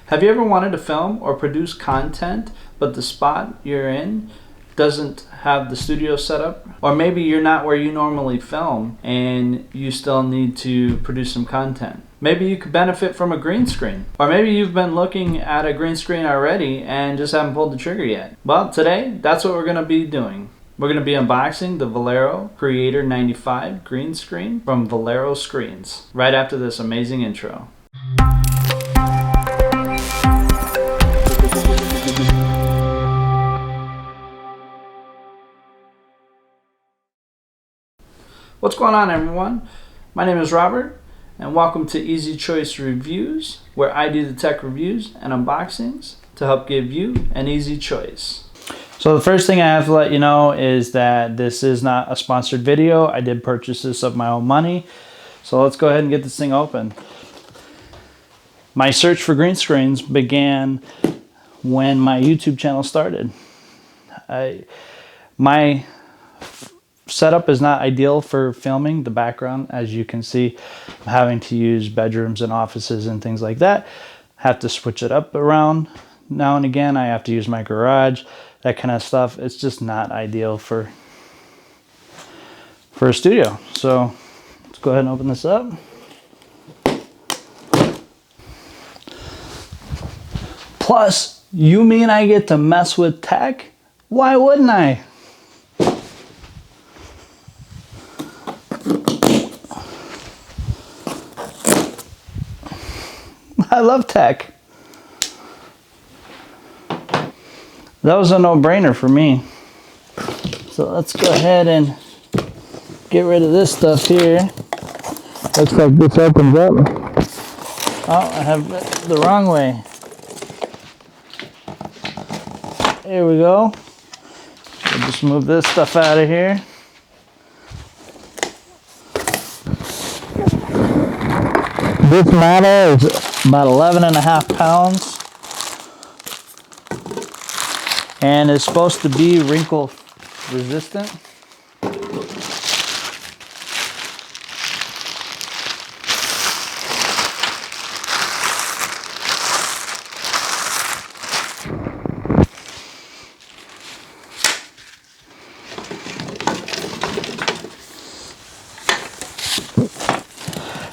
Have you ever wanted to film or produce content, but the spot you're in doesn't have the studio set up? Or maybe you're not where you normally film and you still need to produce some content. Maybe you could benefit from a green screen. Or maybe you've been looking at a green screen already and just haven't pulled the trigger yet. Well, today, that's what we're going to be doing. We're going to be unboxing the Valero Creator 95 green screen from Valero Screens right after this amazing intro. What's going on, everyone? My name is Robert, and welcome to Easy Choice Reviews, where I do the tech reviews and unboxings to help give you an easy choice. So the first thing I have to let you know is that this is not a sponsored video. I did purchase this of my own money. So let's go ahead and get this thing open. My search for green screens began when my YouTube channel started. My setup is not ideal for filming the background. As you can see, I'm having to use bedrooms and offices and things like that. Have to switch it up around now and again. I have to use my garage, that kind of stuff. It's just not ideal for a studio. So let's go ahead and open this up. Plus, you mean I get to mess with tech? Why wouldn't I? I love tech. That was a no-brainer for me. So let's go ahead and get rid of this stuff here. Looks like this opens up. Oh, I have it the wrong way. There we go. We'll just move this stuff out of here. This model is about 11.5 pounds and is supposed to be wrinkle resistant.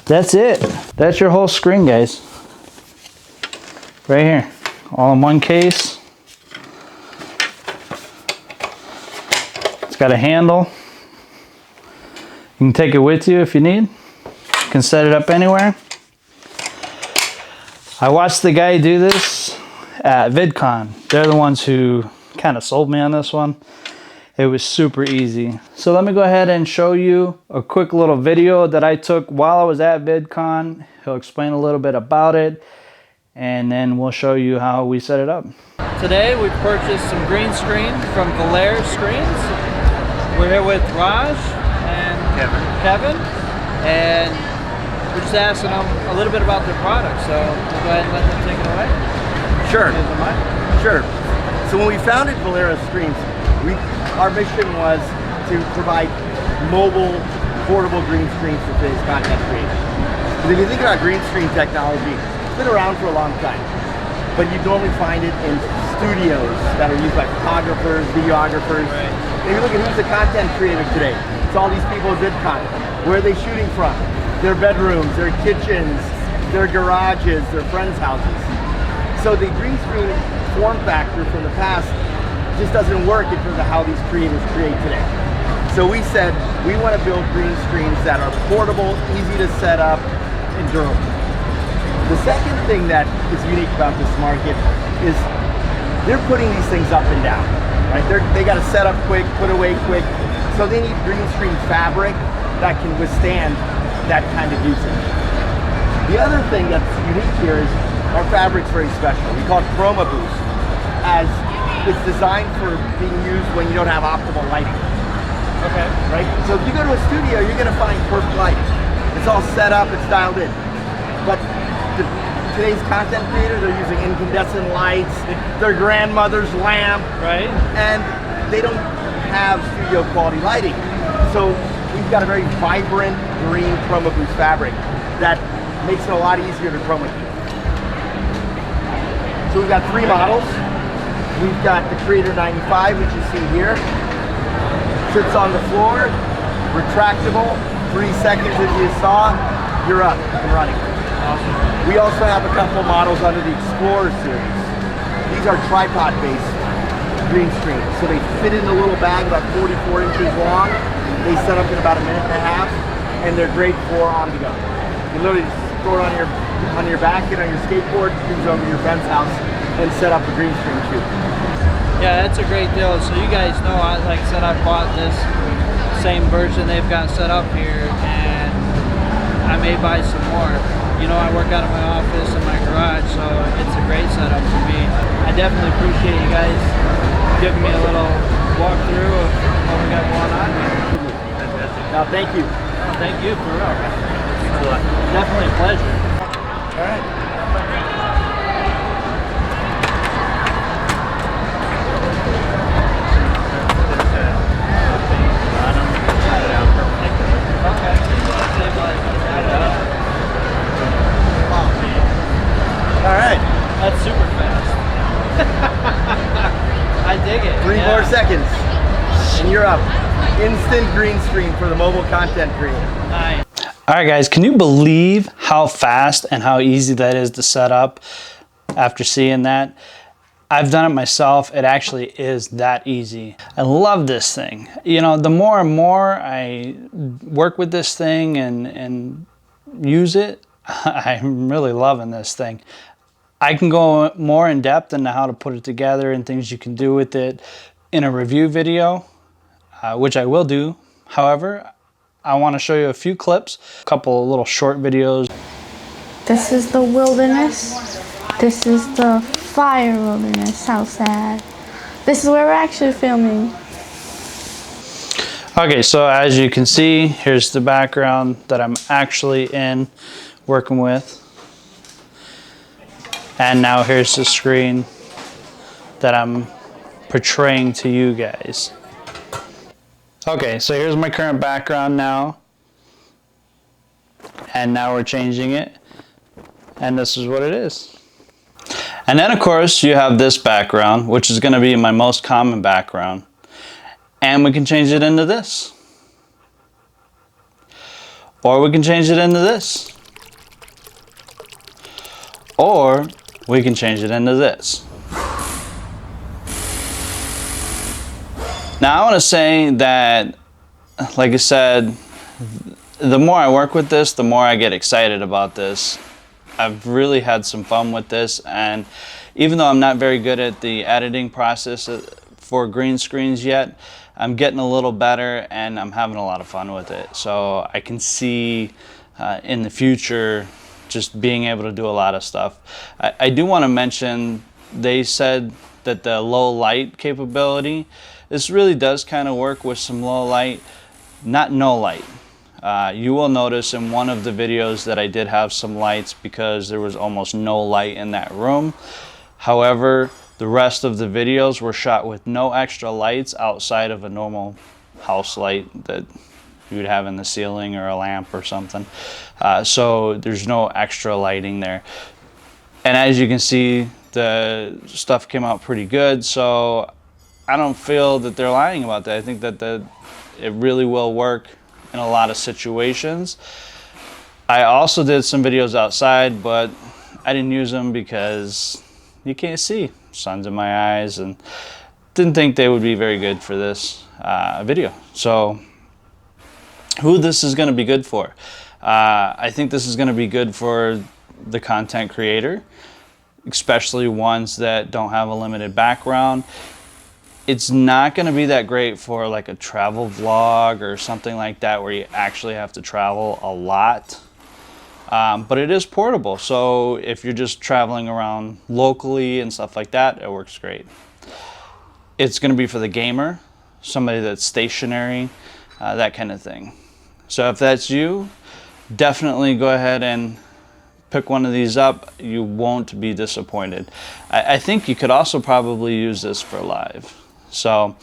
That's it. That's your whole screen, guys. Right here. All in one case. It's got a handle. You can take it with you if you need. You can set it up anywhere. I watched the guy do this at VidCon. They're the ones who kind of sold me on this one. It was super easy. So let me go ahead and show you a quick little video that I took while I was at VidCon. He'll explain a little bit about it, and then we'll show you how we set it up. Today we purchased some green screen from Valero Screens. We're here with Raj and Kevin, and we're just asking them a little bit about their product. So we'll go ahead and let them take it away. Sure. Sure. So when we founded Valero Screens, our mission was to provide mobile, portable green screens for today's content creators. Because if you think about green screen technology, it's been around for a long time, but you normally find it in studios that are used by photographers, videographers. Right. If you look at who's the content creator today, it's all these people who did content. Where are they shooting from? Their bedrooms, their kitchens, their garages, their friends' houses. So the green screen form factor from the past just doesn't work in terms of how these creators create today. So we said we want to build green screens that are portable, easy to set up, and durable. The second thing that is unique about this market is they're putting these things up and down. Right? They got to set up quick, put away quick. So they need green screen fabric that can withstand that kind of usage. The other thing that's unique here is our fabric's very special. We call it Chromis, as it's designed for being used when you don't have optimal lighting. Okay. Right? So if you go to a studio, you're going to find perfect lighting. It's all set up, it's dialed in. But today's content creators are using incandescent lights, their grandmother's lamp, right? And they don't have studio quality lighting. So we've got a very vibrant green Chromis fabric that makes it a lot easier to chroma key. So we've got 3 models. We've got the Creator 95, which you see here. Sits on the floor, retractable, 3 seconds as you saw, you're up and running. Awesome. We also have a couple models under the Explorer series. These are tripod-based green screens. So they fit in a little bag about 44 inches long. They set up in about 1.5 minutes, and they're great for on the go. You literally just throw it on your back and on your skateboard, cruise over to your friend's house, and set up a green screen shoot. Yeah, that's a great deal. So you guys know, like I said, I bought this same version they've got set up here, and I may buy some more. You know, I work out of my office and my garage, so it's a great setup for me. I definitely appreciate you guys giving me a little walkthrough of what we got going on here. Now, thank you. Oh, thank you, for real. Definitely a pleasure. All right. All right. That's super fast. I dig it. 3 more seconds, and you're up. Instant green screen for the mobile content creator. Nice. All right, guys, can you believe how fast and how easy that is to set up after seeing that? I've done it myself. It actually is that easy. I love this thing. You know, the more and more I work with this thing and use it, I'm really loving this thing. I can go more in depth into how to put it together and things you can do with it in a review video, which I will do. However, I want to show you a few clips, a couple of little short videos. This is the wilderness. This is the fire wilderness. How sad. This is where we're actually filming. Okay, so as you can see, here's the background that I'm actually in working with. And now here's the screen that I'm portraying to you guys. Okay, so here's my current background now. And now we're changing it. And this is what it is. And then of course you have this background, which is going to be my most common background. And we can change it into this. Or we can change it into this. Or we can change it into this. Now I want to say that, like I said, the more I work with this, the more I get excited about this. I've really had some fun with this, and even though I'm not very good at the editing process for green screens yet, I'm getting a little better and I'm having a lot of fun with it. So I can see in the future just being able to do a lot of stuff. I do want to mention, they said that the low light capability, this really does kind of work with some low light, not no light. You will notice in one of the videos that I did have some lights because there was almost no light in that room. However, the rest of the videos were shot with no extra lights outside of a normal house light that you would have in the ceiling or a lamp or something. So there's no extra lighting there. And as you can see, the stuff came out pretty good. So I don't feel that they're lying about that. I think that it really will work in a lot of situations. I also did some videos outside, but I didn't use them because you can't see. Sun's in my eyes, and didn't think they would be very good for this video. So who this is going to be good for? I think this is going to be good for the content creator, especially ones that don't have a limited background. It's not going to be that great for like a travel vlog or something like that where you actually have to travel a lot. But it is portable, so if you're just traveling around locally and stuff like that, it works great. It's going to be for the gamer, somebody that's stationary, that kind of thing. So if that's you, definitely go ahead and pick one of these up. You won't be disappointed. I think you could also probably use this for live. So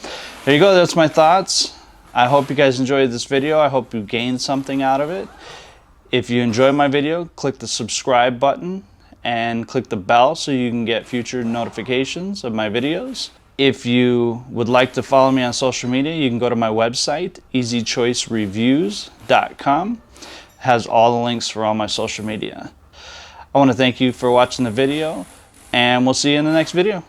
there you go, that's my thoughts. I hope you guys enjoyed this video. I hope you gained something out of it. If you enjoyed my video, click the subscribe button and click the bell so you can get future notifications of my videos. If you would like to follow me on social media, you can go to my website, easychoicereviews.com. It has all the links for all my social media. I want to thank you for watching the video, and we'll see you in the next video.